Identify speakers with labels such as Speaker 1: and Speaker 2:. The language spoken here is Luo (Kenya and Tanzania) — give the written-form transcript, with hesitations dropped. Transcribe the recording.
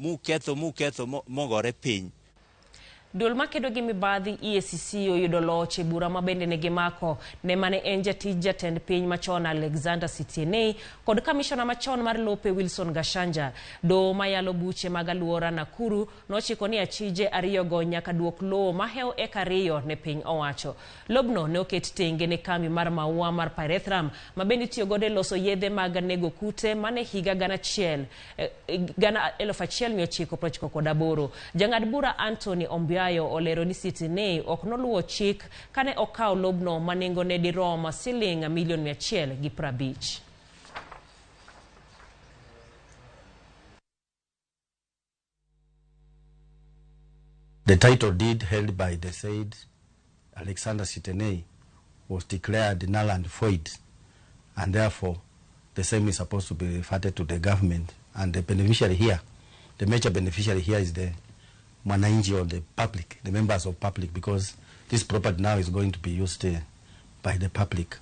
Speaker 1: muketho mogore piny.
Speaker 2: Duol makedo gi mibadhi EACC oyudo loch e bura mabende ne gimako ne mane en jatij jatend piny machon Alexander Sitienei kod kamishona machon mar lope Wilson Gashanja. Doho mayalo buche mag aluora Nakuru nochiko ni achije ariyogo nyaka duok lowo maheo eka 2 ne piny owacho. Lobno ne oket tenge ne kambi mar maua mar Pyrethrum mabende tiyo godo loso yedhe mag nego kute mane higa 1998. Jang'ad bura Anthony Ombia olero ni Sitienei ok noluwo chik kane okawo lobno manengo ne dirom siling milion 150.
Speaker 3: The title deed held by the said Alexander Sitienei was declared null and void, and therefore the same is supposed to be referred to the government, and the beneficiary here, the major beneficiary here is the Mwananchi or the public, the members of public, because this property now is going to be used by the public.